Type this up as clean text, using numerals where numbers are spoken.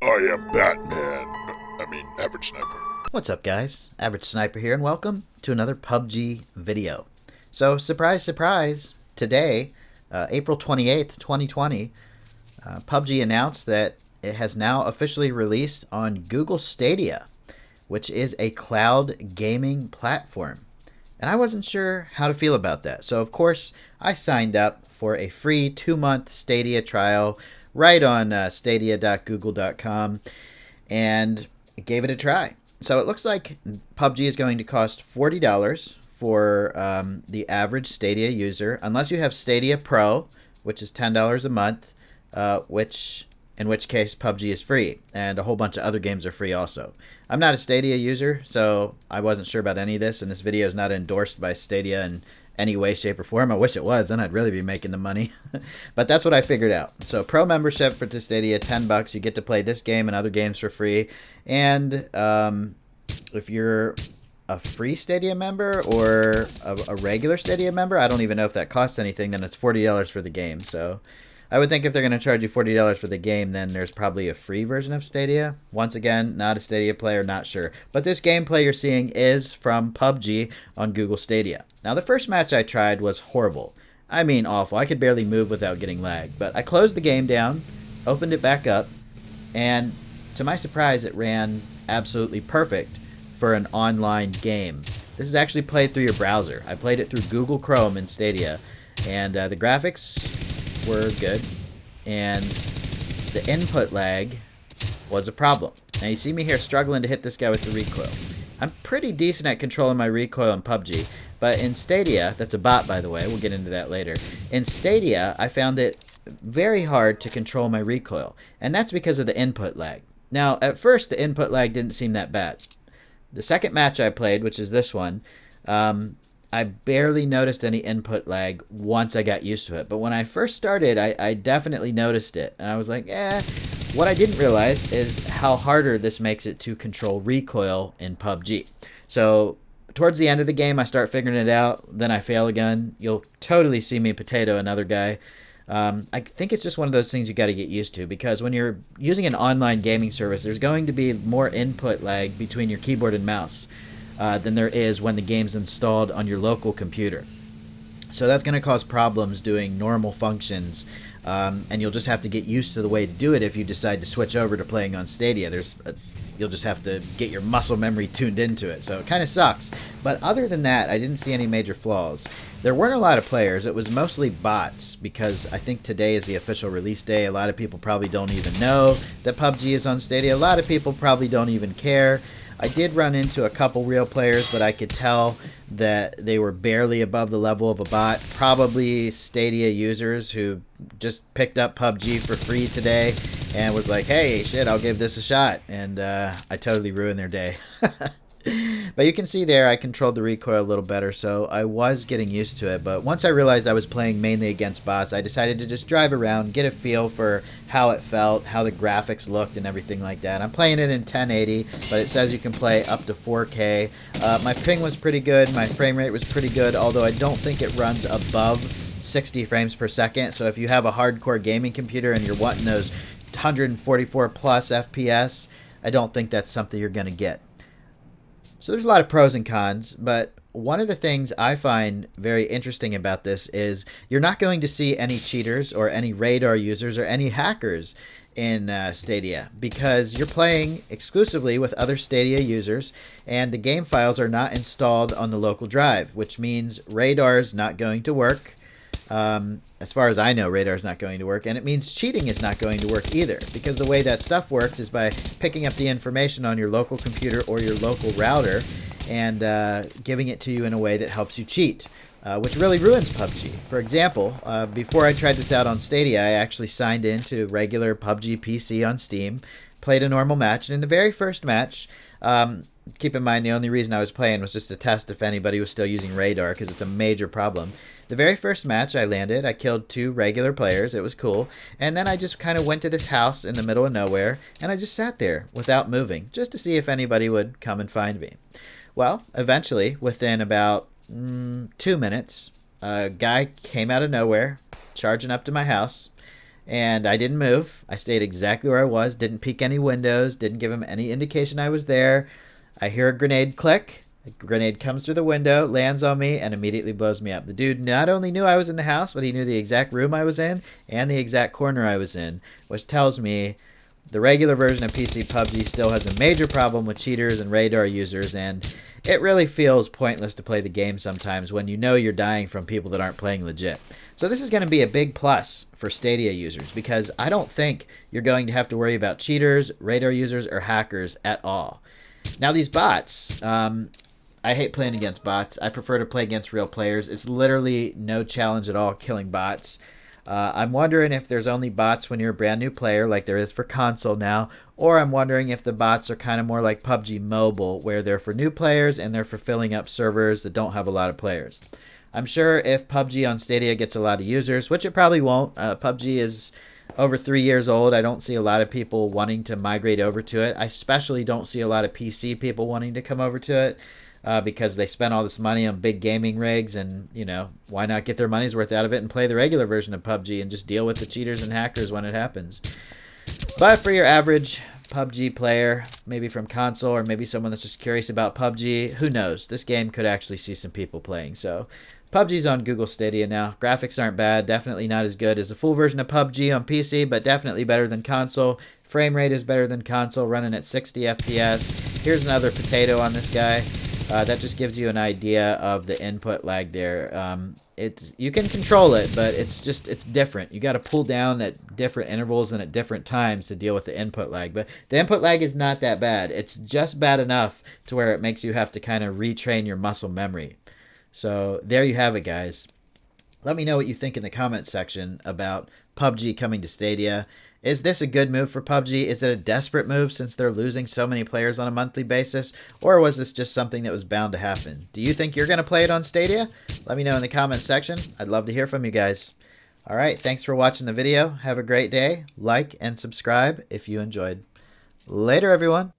I am Batman. Average Sniper. What's up, guys? Average Sniper here, and welcome to another PUBG video. So, surprise, surprise, today, April 28th, 2020, PUBG announced that it has now officially released on Google Stadia, which is a cloud gaming platform. And I wasn't sure how to feel about that. So, of course, I signed up for a free 2-month Stadia trial right on stadia.google.com and gave it a try. So it looks like PUBG is going to cost $40 for the average Stadia user, unless you have Stadia Pro, which is $10 a month, in which case PUBG is free, and a whole bunch of other games are free also. I'm not a Stadia user, so I wasn't sure about any of this, and this video is not endorsed by Stadia in any way, shape, or form. I wish it was, then I'd really be making the money. But that's what I figured out. So Pro membership for Stadia, $10. You get to play this game and other games for free. And if you're a free Stadia member or a regular Stadia member, I don't even know if that costs anything, then it's $40 for the game. So I would think if they're going to charge you $40 for the game, then there's probably a free version of Stadia. Once again, not a Stadia player, not sure. But this gameplay you're seeing is from PUBG on Google Stadia. Now, the first match I tried was horrible. I mean, awful. I could barely move without getting lagged. But I closed the game down, opened it back up, and to my surprise, it ran absolutely perfect for an online game. This is actually played through your browser. I played it through Google Chrome in Stadia, and the graphics were good, and the input lag was a problem. Now you see me here struggling to hit this guy with the recoil. I'm pretty decent at controlling my recoil in PUBG, but in Stadia, that's a bot by the way, we'll get into that later. In Stadia, I found it very hard to control my recoil, and that's because of the input lag. Now, at first, the input lag didn't seem that bad. The second match I played, which is this one, I barely noticed any input lag once I got used to it. But when I first started, I definitely noticed it. And I was like, what I didn't realize is how harder this makes it to control recoil in PUBG. So towards the end of the game, I start figuring it out. Then I fail again. You'll totally see me potato another guy. I think it's just one of those things you got to get used to, because when you're using an online gaming service, there's going to be more input lag between your keyboard and mouse than there is when the game's installed on your local computer. So that's going to cause problems doing normal functions, and you'll just have to get used to the way to do it if you decide to switch over to playing on Stadia. You'll just have to get your muscle memory tuned into it, so it kind of sucks. But other than that, I didn't see any major flaws. There weren't a lot of players. It was mostly bots, because I think today is the official release day. A lot of people probably don't even know that PUBG is on Stadia. A lot of people probably don't even care. I did run into a couple real players, but I could tell that they were barely above the level of a bot. Probably Stadia users who just picked up PUBG for free today and was like, hey, shit, I'll give this a shot. And I totally ruined their day. But you can see there I controlled the recoil a little better, so I was getting used to it. But once I realized I was playing mainly against bots, I decided to just drive around, get a feel for how it felt, how the graphics looked, and everything like that. I'm playing it in 1080, but it says you can play up to 4K. My ping was pretty good, my frame rate was pretty good, although I don't think it runs above 60 frames per second. So if you have a hardcore gaming computer and you're wanting those 144 plus FPS, I don't think that's something you're going to get. So there's a lot of pros and cons, but one of the things I find very interesting about this is you're not going to see any cheaters or any radar users or any hackers in Stadia, because you're playing exclusively with other Stadia users, and the game files are not installed on the local drive, which means radar's not going to work. As far as I know, radar's not going to work, and it means cheating is not going to work either, because the way that stuff works is by picking up the information on your local computer or your local router and giving it to you in a way that helps you cheat, which really ruins PUBG. For example, before I tried this out on Stadia, I actually signed in to regular PUBG PC on Steam, played a normal match, and in the very first match, keep in mind the only reason I was playing was just to test if anybody was still using radar, because it's a major problem. The very first match I landed, I killed 2 regular players. It was cool. And then I just kind of went to this house in the middle of nowhere, and I just sat there without moving, just to see if anybody would come and find me. Well, eventually, within about 2 minutes, a guy came out of nowhere, charging up to my house, and I didn't move. I stayed exactly where I was, didn't peek any windows, didn't give him any indication I was there. I hear a grenade click. A grenade comes through the window, lands on me, and immediately blows me up. The dude not only knew I was in the house, but he knew the exact room I was in and the exact corner I was in, which tells me the regular version of PC PUBG still has a major problem with cheaters and radar users, and it really feels pointless to play the game sometimes when you know you're dying from people that aren't playing legit. So this is going to be a big plus for Stadia users, because I don't think you're going to have to worry about cheaters, radar users, or hackers at all. Now these bots, I hate playing against bots. I prefer to play against real players. It's literally no challenge at all killing bots. I'm wondering if there's only bots when you're a brand new player, like there is for console now, or I'm wondering if the bots are kind of more like PUBG Mobile, where they're for new players and they're for filling up servers that don't have a lot of players. I'm sure if PUBG on Stadia gets a lot of users, which it probably won't. PUBG is over 3 years old. I don't see a lot of people wanting to migrate over to it. I especially don't see a lot of PC people wanting to come over to it. Because they spent all this money on big gaming rigs, and why not get their money's worth out of it and play the regular version of PUBG and just deal with the cheaters and hackers when it happens. But for your average PUBG player, maybe from console, or maybe someone that's just curious about PUBG, who knows? This game could actually see some people playing. So PUBG's on Google Stadia now. Graphics aren't bad, definitely not as good as the full version of PUBG on PC, but definitely better than console. Frame rate is better than console, running at 60 FPS. Here's another potato on this guy. That just gives you an idea of the input lag there. You can control it, but it's different. You got to pull down at different intervals and at different times to deal with the input lag. But the input lag is not that bad. It's just bad enough to where it makes you have to kind of retrain your muscle memory. So there you have it, guys. Let me know what you think in the comments section about PUBG coming to Stadia. Is this a good move for PUBG? Is it a desperate move since they're losing so many players on a monthly basis? Or was this just something that was bound to happen? Do you think you're going to play it on Stadia? Let me know in the comments section. I'd love to hear from you guys. All right, thanks for watching the video. Have a great day. Like and subscribe if you enjoyed. Later, everyone.